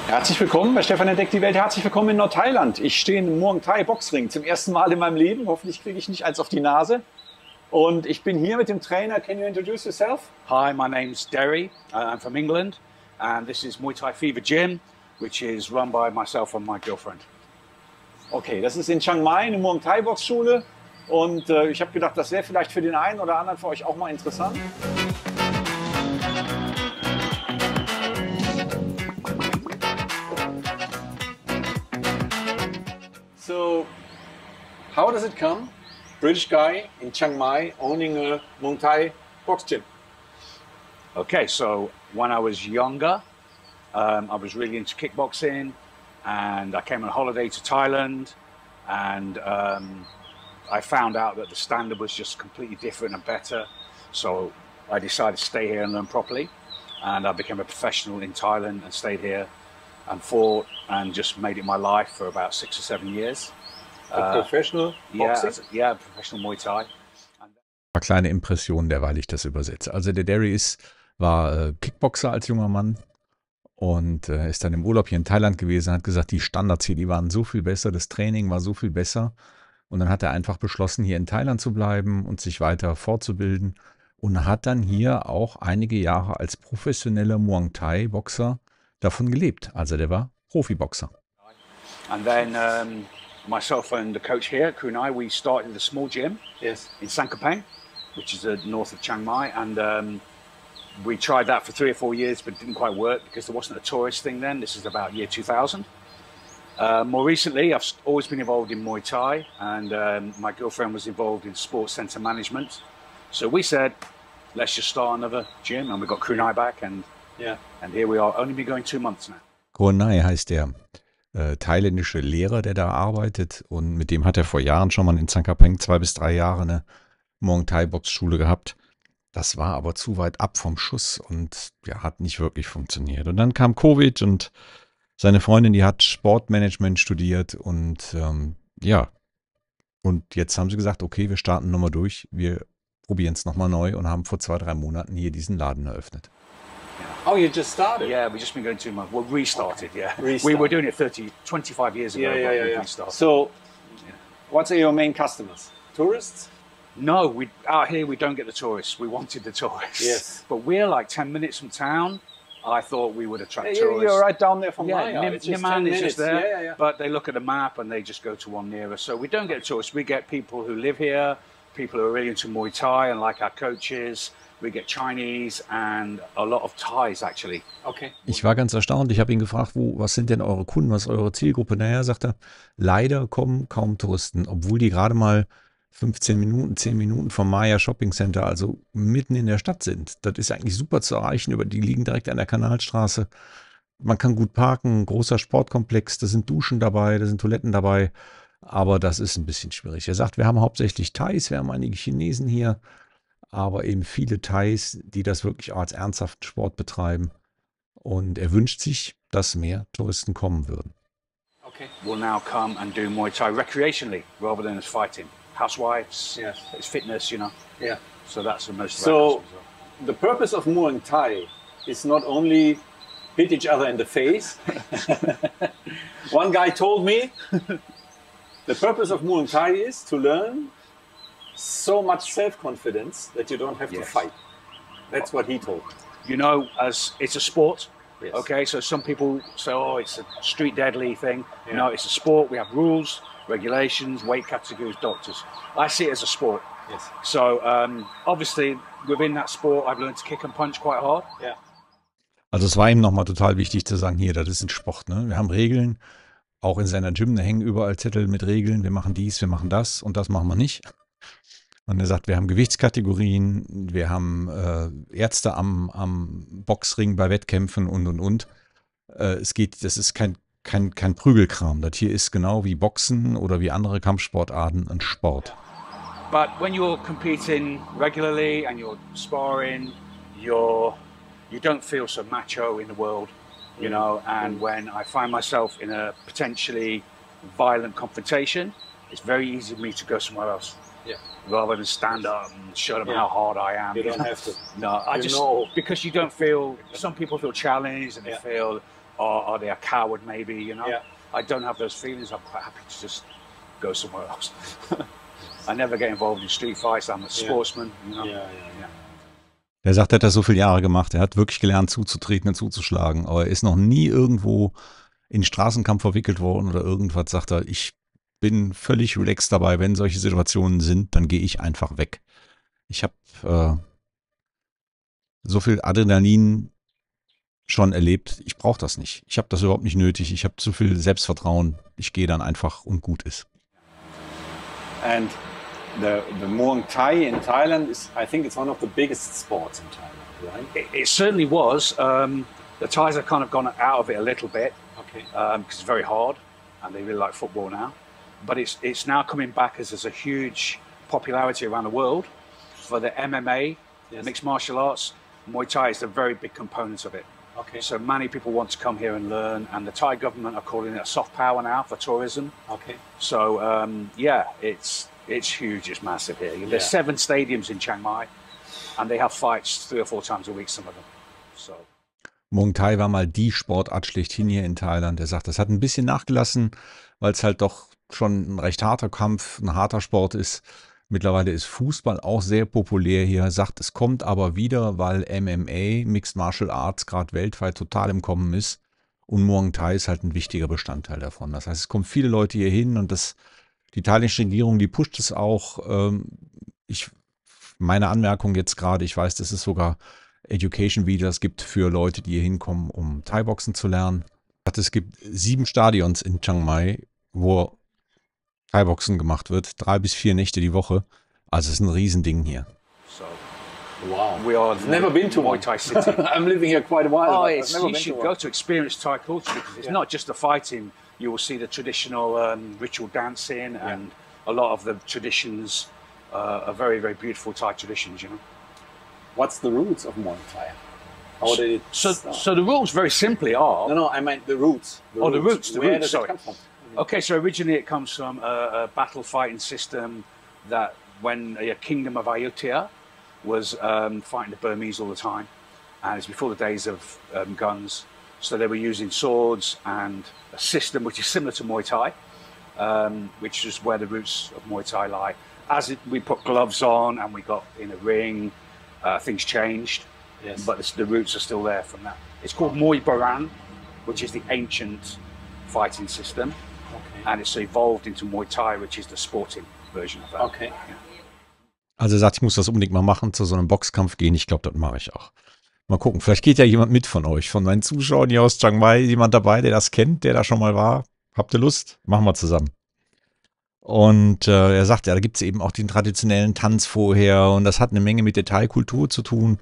Herzlich willkommen bei Stefan entdeckt die Welt. Herzlich willkommen in Nordthailand. Ich stehe im Muay Thai Boxring zum ersten Mal in meinem Leben. Hoffentlich kriege ich nicht eins auf die Nase. Und ich bin hier mit dem Trainer. Can you introduce yourself? Hi, my name's Derry. I'm from England, and this is Muay Thai Fever Gym, which is run by myself and my girlfriend. Okay, das ist in Chiang-Mai, eine Muay Thai-Boxschule. Und ich habe gedacht, das wäre vielleicht für den einen oder anderen von euch auch mal interessant. So, how does it come? British guy in Chiang Mai owning a Muay Thai box gym. Okay, so when I was younger, I was really into kickboxing, and I came on holiday to Thailand, and I found out that the standard was just completely different and better. So I decided to stay here and learn properly, and I became a professional in Thailand and stayed here and fought and just made it my life for about 6 or 7 years. Professional boxing? Yeah, professional Muay Thai. Eine kleine Impression, derweil ich das übersetze. Also der Derry war Kickboxer als junger Mann und ist dann im Urlaub hier in Thailand gewesen, hat gesagt, die Standards hier, die waren so viel besser, das Training war so viel besser. Und dann hat er einfach beschlossen, hier in Thailand zu bleiben und sich weiter fortzubilden und hat dann hier auch einige Jahre als professioneller Muay Thai Boxer davon gelebt. Also der war Profiboxer. And then myself and the coach here, Kunai, we started a small gym in Sankapang, which is north of Chiang Mai, and we tried that for 3 or 4 years, but it didn't quite work because there wasn't a tourist thing then. This is about year 2000. More recently, I've always been involved in Muay Thai, and my girlfriend was involved in sports center management. So we said, let's just start another gym, and we got Kunai back, and here we are. Only been going 2 months now. Kunai heißt der thailändische Lehrer, der da arbeitet, und mit dem hat er vor Jahren schon mal in Sankapeng 2 bis 3 Jahre eine Muay Thai Boxschule gehabt. Das war aber zu weit ab vom Schuss und hat nicht wirklich funktioniert. Und dann kam Covid und seine Freundin, die hat Sportmanagement studiert und und jetzt haben sie gesagt, okay, wir starten nochmal durch, wir probieren es nochmal neu und haben vor 2, 3 Monaten hier diesen Laden eröffnet. Oh, you just started? Yeah, we've just been going 2 months. Well, restarted, okay. yeah. Restarted. We were doing it 25 years ago, but we restarted. So, what are your main customers? Tourists? No, out here we don't get the tourists. We wanted the tourists. Yes. But we're like 10 minutes from town. I thought we would attract tourists. You're right down there from Maya. Niman is just there, Yeah. but they look at the map and they just go to one nearer. So we don't get tourists. We get people who live here, people who are really into Muay Thai and like our coaches. We get Chinese and a lot of Thais actually. Okay. Ich war ganz erstaunt. Ich habe ihn gefragt, was sind denn eure Kunden, was ist eure Zielgruppe? Naja, sagt er, leider kommen kaum Touristen, obwohl die gerade mal 15 Minuten, 10 Minuten vom Maya Shopping Center, also mitten in der Stadt sind. Das ist eigentlich super zu erreichen, die liegen direkt an der Kanalstraße. Man kann gut parken, großer Sportkomplex, da sind Duschen dabei, da sind Toiletten dabei, aber das ist ein bisschen schwierig. Er sagt, wir haben hauptsächlich Thais, wir haben einige Chinesen hier, aber eben viele Thais, die das wirklich auch als ernsthaften Sport betreiben. Und er wünscht sich, dass mehr Touristen kommen würden. Okay. Will now come and do Muay Thai recreationally rather than as fighting. Housewives, it's fitness, you know. Yeah. So that's the most. So the purpose of Muay Thai is not only hit each other in the face. One guy told me the purpose of Muay Thai is to learn so much self-confidence that you don't have to fight. That's what he told me. You know, as it's a sport. Yes. Okay, so some people say, oh, it's a street deadly thing. Yeah. No, it's a sport. We have rules, regulations, weight categories, doctors. I see it as a sport. Yes. So obviously within that sport, I've learned to kick and punch quite hard. Yeah. Also es war ihm nochmal total wichtig zu sagen, hier, das ist ein Sport, ne? Wir haben Regeln, auch in seiner Gym, da hängen überall Zettel mit Regeln, wir machen dies, wir machen das und das machen wir nicht. Und er sagt, wir haben Gewichtskategorien, wir haben Ärzte am Boxring bei Wettkämpfen und. Das ist kein Prügelkram. Das hier ist genau wie Boxen oder wie andere Kampfsportarten ein Sport. But when you're competing regularly and you're sparring, you don't feel so macho in the world, you know. And when I find myself in a potentially violent confrontation, it's very easy for me to go somewhere else. Yeah. Rather than stand up and show them how hard I am. You don't have to. No, because you don't feel, some people feel challenged and they feel are they a coward maybe, you know? Yeah. I don't have those feelings. I'm quite happy to just go somewhere else. I never get involved in street fights. I'm a sportsman, you know? Yeah. Er sagt, er hat das so viele Jahre gemacht. Er hat wirklich gelernt, zuzutreten und zuzuschlagen. Aber er ist noch nie irgendwo in Straßenkampf verwickelt worden oder irgendwas. Sagt er, ich bin völlig relaxed dabei. Wenn solche Situationen sind, dann gehe ich einfach weg. Ich habe so viel Adrenalin schon erlebt. Ich brauche das nicht. Ich habe das überhaupt nicht nötig. Ich habe zu viel Selbstvertrauen. Ich gehe dann einfach und gut ist. And the Muay Thai in Thailand is, I think it's one of the biggest sports in Thailand, right? It certainly was. The Thais have kind of gone out of it a little bit. Okay. Because it's very hard and they really like football now. But it's now coming back as there's a huge popularity around the world for the MMA, mixed martial arts. Muay Thai is a very big component of it. Okay. So many people want to come here and learn, and the Thai government are calling it a soft power now for tourism. Okay. So yeah, it's huge, it's massive here. There's 7 stadiums in Chiang-Mai, and they have fights 3 or 4 times a week, some of them. So. Muay Thai war mal die Sportart schlechthin hier in Thailand. Er sagt, das hat ein bisschen nachgelassen, weil es halt doch schon ein recht harter Kampf, ein harter Sport ist. Mittlerweile ist Fußball auch sehr populär hier. Er sagt, es kommt aber wieder, weil MMA, Mixed Martial Arts, gerade weltweit total im Kommen ist. Und Muay Thai ist halt ein wichtiger Bestandteil davon. Das heißt, es kommen viele Leute hier hin und die thailändische Regierung, die pusht es auch. Meine Anmerkung jetzt gerade, ich weiß, dass es sogar Education-Videos gibt für Leute, die hier hinkommen, um Thai-Boxen zu lernen. Es gibt 7 Stadions in Chiang-Mai, wo Thai-Boxen gemacht wird, 3 bis 4 Nächte die Woche. Also es ist ein Riesending hier. So, wow. I've never been to Muay one. Thai city. I'm living here quite a while. Oh, I've never you been should to go one. to experience Thai culture because it's not just the fighting. You will see the traditional ritual dancing and a lot of the traditions are very, very beautiful Thai traditions, you know. What's the roots of Muay Thai? How did it start? So the rules very simply are... No, I meant the roots. The roots, Where does sorry. it come from? Okay, so originally it comes from a battle fighting system that when a kingdom of Ayutthaya was fighting the Burmese all the time, and it's before the days of guns, so they were using swords and a system which is similar to Muay Thai, which is where the roots of Muay Thai lie. We put gloves on and we got in a ring, things changed, but the roots are still there from that. It's called Muay Baran, which is the ancient fighting system. Okay. And it's evolved into Muay Thai, which is the sporting version of that. Okay. Yeah. Also er sagt, ich muss das unbedingt mal machen, zu so einem Boxkampf gehen. Ich glaube, das mache ich auch. Mal gucken, vielleicht geht ja jemand mit von euch, von meinen Zuschauern hier aus Chiang-Mai, jemand dabei, der das kennt, der da schon mal war. Habt ihr Lust? Machen wir zusammen. Und er sagt, ja, da gibt es eben auch den traditionellen Tanz vorher und das hat eine Menge mit der Thai-Kultur zu tun.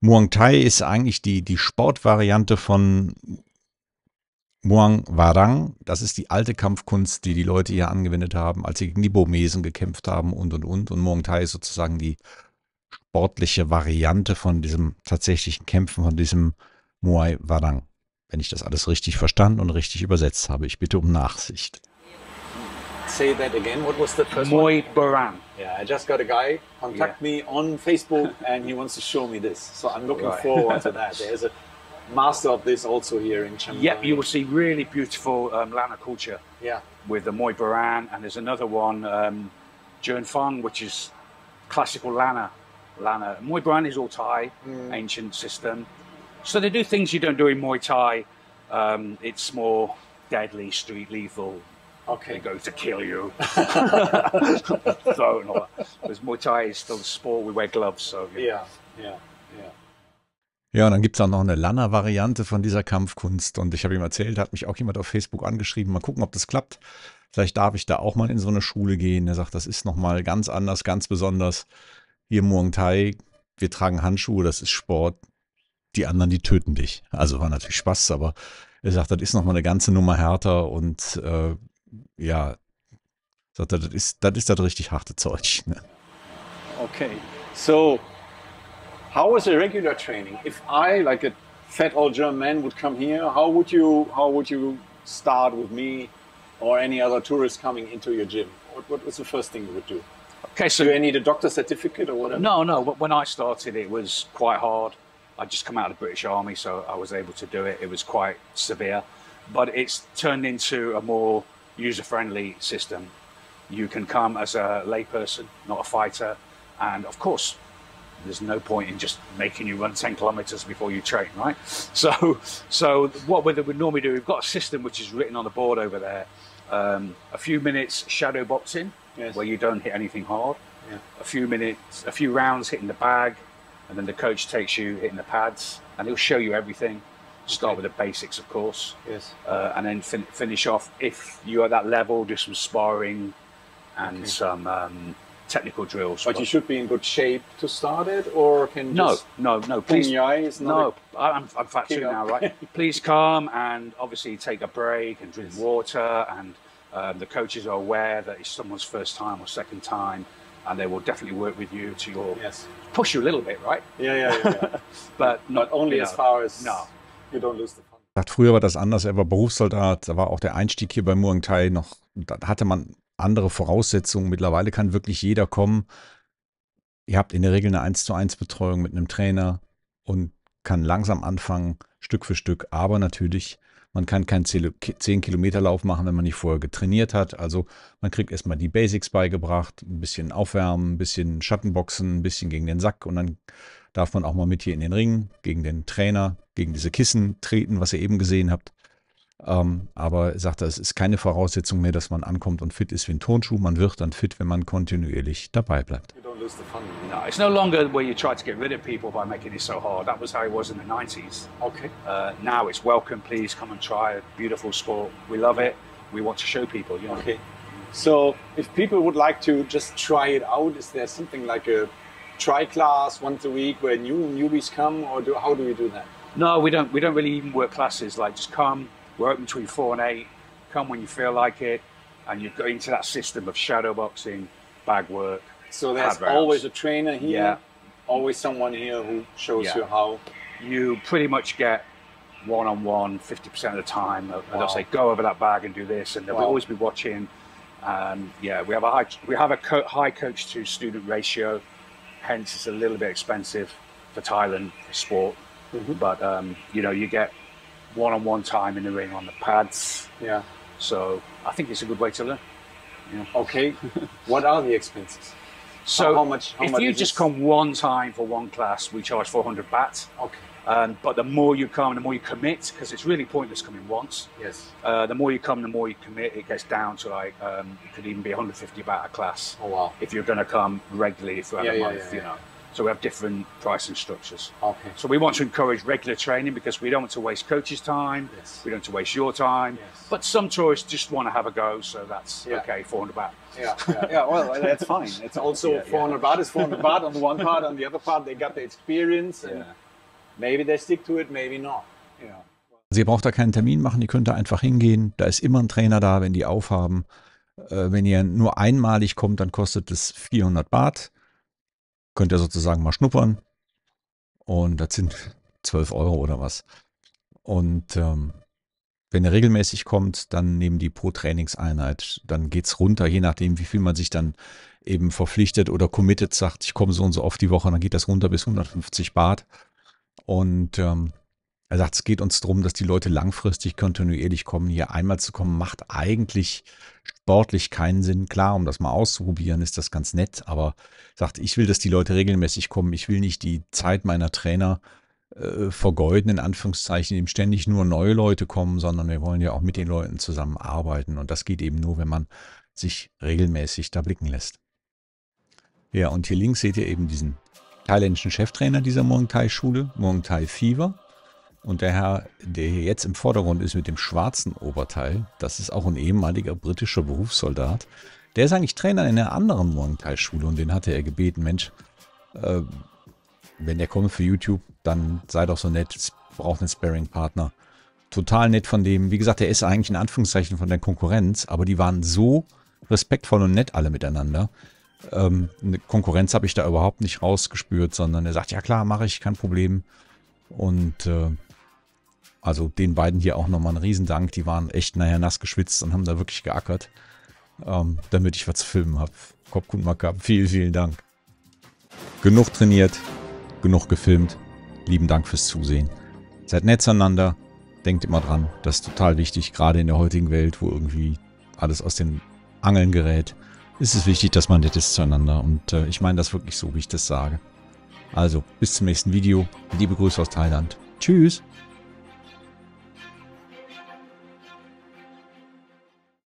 Muay Thai ist eigentlich die Sportvariante von Muang Warang. Das ist die alte Kampfkunst, die Leute hier angewendet haben, als sie gegen die Burmesen gekämpft haben und. Und Muay Thai ist sozusagen die sportliche Variante von diesem tatsächlichen Kämpfen, von diesem Muay Warang. Wenn ich das alles richtig verstanden und richtig übersetzt habe. Ich bitte um Nachsicht. Say that again. What was the first Muay one? Baran. Yeah, I just got a guy contact me on Facebook and he wants to show me this. So I'm looking forward to that. There's a master of this also here in Chiang-Mai. Yep, you will see really beautiful Lana culture. Yeah. With the Muay Baran, and there's another one, Jern Fong, which is classical Lana. Muay Baran is all Thai, ancient system. So they do things you don't do in Muay Thai. It's more deadly, street lethal. Okay. They go to kill you. So and all that. Because Muay Thai is still a sport, we wear gloves, so. Yeah. Ja, und dann gibt es auch noch eine Lanner-Variante von dieser Kampfkunst. Und ich habe ihm erzählt, hat mich auch jemand auf Facebook angeschrieben. Mal gucken, ob das klappt. Vielleicht darf ich da auch mal in so eine Schule gehen. Er sagt, das ist nochmal ganz anders, ganz besonders. Hier Muay Thai, wir tragen Handschuhe, das ist Sport. Die anderen, die töten dich. Also war natürlich Spaß, aber er sagt, das ist nochmal eine ganze Nummer härter. Und ja, sagt er, das ist das richtig harte Zeug. Ne? Okay. So, how was a regular training? If I, like a fat old German man, would come here, how would you start with me or any other tourist coming into your gym? What was the first thing you would do? Okay, so do you need a doctor certificate or whatever? No. When I started, it was quite hard. I'd just come out of the British Army, so I was able to do it. It was quite severe, but it's turned into a more user-friendly system. You can come as a layperson, not a fighter, and of course, there's no point in just making you run 10 kilometers before you train, right? So what we normally do, we've got a system which is written on the board over there. A few minutes shadow boxing, where you don't hit anything hard. A few rounds hitting the bag, and then the coach takes you hitting the pads, and he'll show you everything. Start with the basics, of course. And then finish off, if you're at that level, do some sparring and some technical drills. But you should be in good shape to start it, or can no, just please, your eyes? no. I'm fat too now, right? Please come and obviously take a break and drink water, and the coaches are aware that it's someone's first time or second time, and they will definitely work with you to your push you a little bit, right? But not only as far as you don't lose the fun. Früher war das anders, er war Berufssoldat, da war auch der Einstieg hier bei Muay Thai noch, da hatte man andere Voraussetzungen. Mittlerweile kann wirklich jeder kommen. Ihr habt in der Regel eine 1:1 Betreuung mit einem Trainer und kann langsam anfangen, Stück für Stück. Aber natürlich, man kann keinen 10-Kilometer-Lauf machen, wenn man nicht vorher getrainiert hat. Also man kriegt erstmal die Basics beigebracht, ein bisschen aufwärmen, ein bisschen Schattenboxen, ein bisschen gegen den Sack, und dann darf man auch mal mit hier in den Ring, gegen den Trainer, gegen diese Kissen treten, was ihr eben gesehen habt. Aber er sagte, es ist keine Voraussetzung mehr, dass man ankommt und fit ist wie ein Turnschuh. Man wird dann fit, wenn man kontinuierlich dabei bleibt. No, it's no longer where you try to get rid of people by making it so hard. That was how it was in the 90s. Okay. Now it's welcome, please come and try a beautiful sport. We love it. We want to show people, you know. Okay. So if people would like to just try it out, is there something like a try class once a week where newbies come, or how do we do that? No, we don't really even work classes. Like, just come. We're open between 4 and 8. Come when you feel like it, and you go into that system of shadow boxing, bag work. So there's always a trainer here, always someone here who shows you how. You pretty much get one-on-one 50% of the time. They'll say, go over that bag and do this, and they'll always be watching. We have a high coach to student ratio, hence it's a little bit expensive for Thailand sport. But you know, you get one-on-one time in the ring on the pads. So I think it's a good way to learn. Okay. What are the expenses? So how much if you just come one time for one class, we charge 400 baht. Okay. But the more you come, the more you commit, because it's really pointless coming once. The more you come, the more you commit. It gets down to like it could even be 150 baht a class. Oh wow! If you're going to come regularly throughout the month, you know. So we have different pricing structures. Okay. So we want to encourage regular training because we don't want to waste coaches' time. We don't want to waste your time. But some tourists just want to have a go, so that's okay. 400 baht. Well, that's fine. It's also 400 baht is 400 baht on the one part. On the other part, they got the experience, and maybe they stick to it, maybe not. Also ihr braucht da keinen Termin machen, ihr könnt da einfach hingehen. Da ist immer ein Trainer da, wenn die aufhaben. Wenn ihr nur einmalig kommt, dann kostet es 400 Baht. Könnt ihr sozusagen mal schnuppern. Und das sind 12 Euro oder was. Und wenn ihr regelmäßig kommt, dann nehmen die pro Trainingseinheit, dann geht es runter, je nachdem, wie viel man sich dann eben verpflichtet oder committed sagt, ich komme so und so oft die Woche, dann geht das runter bis 150 Baht. Und er sagt, es geht uns darum, dass die Leute langfristig kontinuierlich kommen. Hier einmal zu kommen, macht eigentlich sportlich keinen Sinn. Klar, um das mal auszuprobieren, ist das ganz nett, aber sagt, ich will, dass die Leute regelmäßig kommen. Ich will nicht die Zeit meiner Trainer vergeuden, in Anführungszeichen, indem ständig nur neue Leute kommen, sondern wir wollen ja auch mit den Leuten zusammenarbeiten. Und das geht eben nur, wenn man sich regelmäßig da blicken lässt. Ja, und hier links seht ihr eben diesen thailändischen Cheftrainer dieser Muay Thai Schule, Muay Thai Fever. Und der Herr, der hier jetzt im Vordergrund ist mit dem schwarzen Oberteil, das ist auch ein ehemaliger britischer Berufssoldat. Der ist eigentlich Trainer in einer anderen Muay Thai Schule, und den hatte er gebeten, Mensch, wenn der kommt für YouTube, dann sei doch so nett, braucht einen Sparring-Partner. Total nett von dem. Wie gesagt, der ist eigentlich in Anführungszeichen von der Konkurrenz, aber die waren so respektvoll und nett alle miteinander. Eine Konkurrenz habe ich da überhaupt nicht rausgespürt, sondern er sagt, ja klar, mache ich, kein Problem. Und also den beiden hier auch nochmal einen Riesendank. Die waren echt nachher nass geschwitzt und haben da wirklich geackert, damit ich was zu filmen habe. Kopf und Macker, vielen, vielen Dank. Genug trainiert, genug gefilmt. lieben Dank fürs Zusehen. Seid nett zueinander, denkt immer dran, das ist total wichtig, gerade in der heutigen Welt, wo irgendwie alles aus den Angeln gerät, ist es wichtig, dass man nett ist zueinander. Und ich meine das wirklich so, wie ich das sage. Also, bis zum nächsten Video. Liebe Grüße aus Thailand. Tschüss.